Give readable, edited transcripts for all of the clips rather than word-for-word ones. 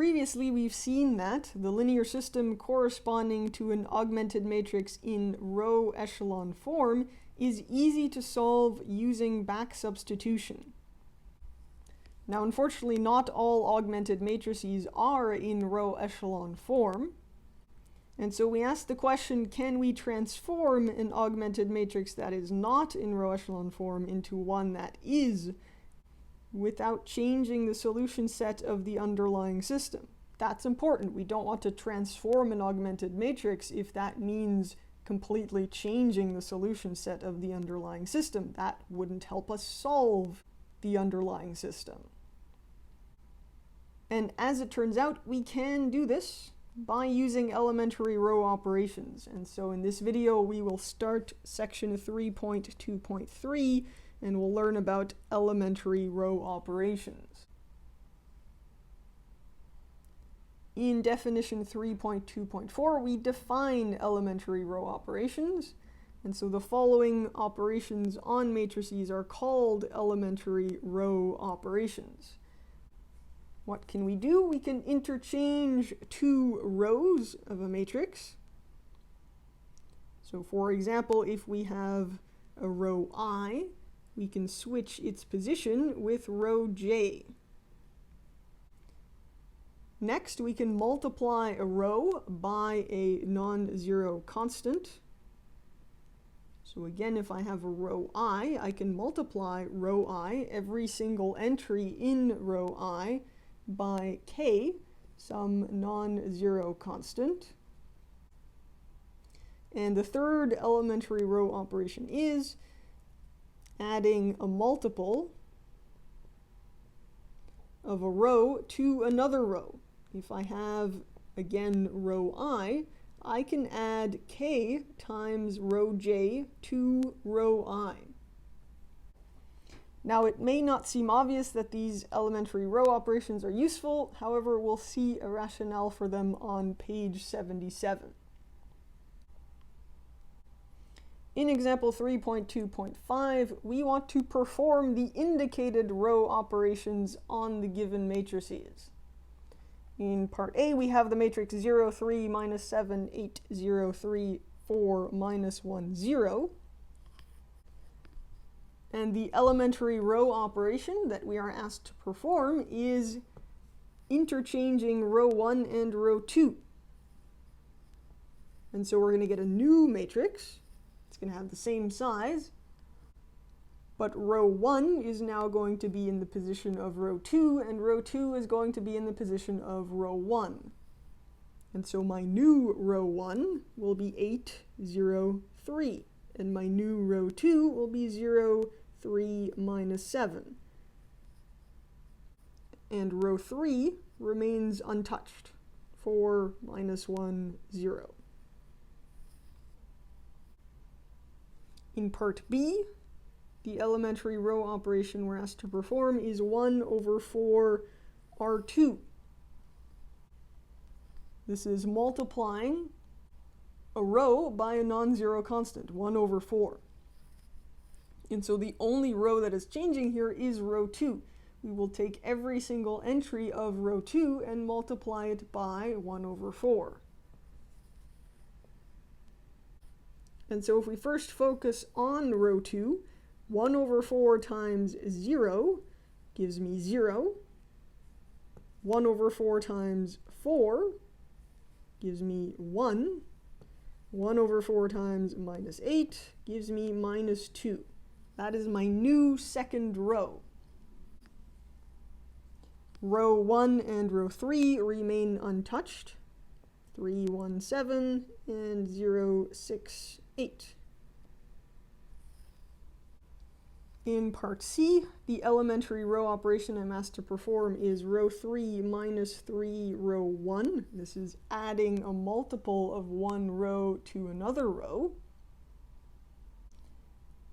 Previously, we've seen that the linear system corresponding to an augmented matrix in row echelon form is easy to solve using back substitution. Now, unfortunately, not all augmented matrices are in row echelon form. And so we asked the question, can we transform an augmented matrix that is not in row echelon form into one that is, without changing the solution set of the underlying system? That's important. We don't want to transform an augmented matrix if that means completely changing the solution set of the underlying system. That wouldn't help us solve the underlying system. And as it turns out, we can do this by using elementary row operations. And so in this video, we will start section 3.2.3 and we'll learn about elementary row operations. In definition 3.2.4, we define elementary row operations. And so the following operations on matrices are called elementary row operations. What can we do? We can interchange two rows of a matrix. So for example, if we have a row I, we can switch its position with row j. Next, we can multiply a row by a non-zero constant. So again, if I have a row I can multiply row I, every single entry in row I, by k, some non-zero constant. And the third elementary row operation is adding a multiple of a row to another row. If I have, again, row I can add k times row j to row I. Now, it may not seem obvious that these elementary row operations are useful. However, we'll see a rationale for them on page 77. In example 3.2.5, we want to perform the indicated row operations on the given matrices. In part A, we have the matrix 0, 3, minus 7, 8, 0, 3, 4, minus 1, 0. And the elementary row operation that we are asked to perform is interchanging row 1 and row 2. And so we're going to get a new matrix. It's going to have the same size, but row 1 is now going to be in the position of row 2, and row 2 is going to be in the position of row 1. And so my new row 1 will be 8, 0, 3, and my new row 2 will be 0, 3, minus 7. And row 3 remains untouched, 4, minus 1, 0. In part B, the elementary row operation we're asked to perform is 1 over 4 R2. This is multiplying a row by a non-zero constant, 1 over 4. And so the only row that is changing here is row 2. We will take every single entry of row 2 and multiply it by 1 over 4. And so if we first focus on row 2, 1 over 4 times 0 gives me 0. 1 over 4 times 4 gives me 1. 1 over 4 times minus 8 gives me minus 2. That is my new second row. Row 1 and row 3 remain untouched. 3, 1, 7, and 0, 6, 8. In part C, the elementary row operation I'm asked to perform is row 3 minus 3 row 1. This is adding a multiple of one row to another row.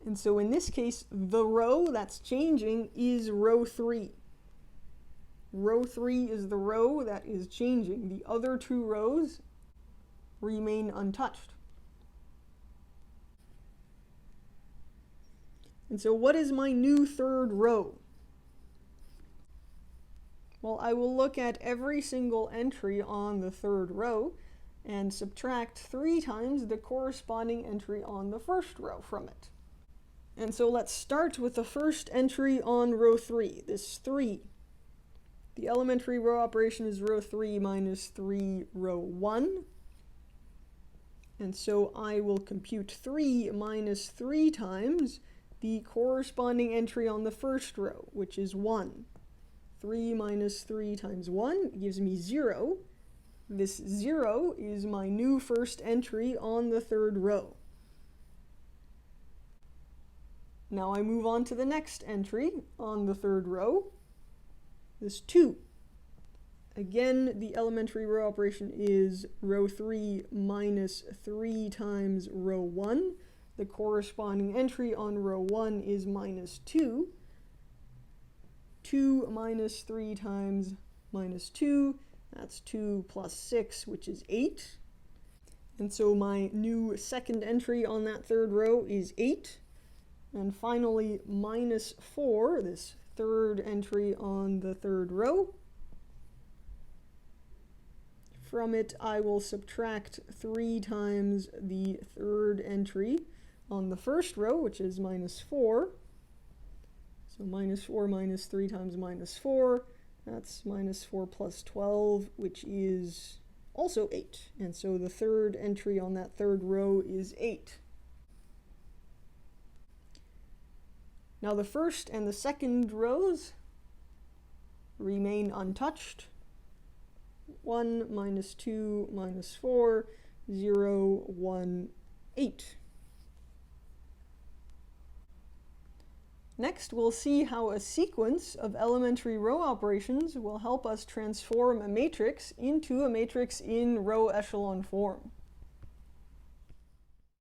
And so in this case, the row that's changing is row 3. Row 3 is the row that is changing. The other two rows remain untouched. And so what is my new third row? Well, I will look at every single entry on the third row and subtract 3 times the corresponding entry on the first row from it. And so let's start with the first entry on row 3, this 3. The elementary row operation is row 3 minus 3 row 1. And so I will compute 3 minus 3 times the corresponding entry on the first row, which is 1. 3 minus 3 times 1 gives me 0. This 0 is my new first entry on the third row. Now I move on to the next entry on the third row, this 2. Again, the elementary row operation is row 3 minus 3 times row 1. The corresponding entry on row 1 is minus 2. 2 minus 3 times minus 2, that's 2 plus 6, which is 8. And so my new second entry on that third row is 8. And finally, minus 4, this third entry on the third row. From it, I will subtract 3 times the third entry on the first row, which is minus 4. So minus 4 minus 3 times minus 4, that's minus 4 plus 12, which is also 8. And so the third entry on that third row is 8. Now the first and the second rows remain untouched. 1 minus 2 minus 4, 0, 1, 8. Next, we'll see how a sequence of elementary row operations will help us transform a matrix into a matrix in row echelon form.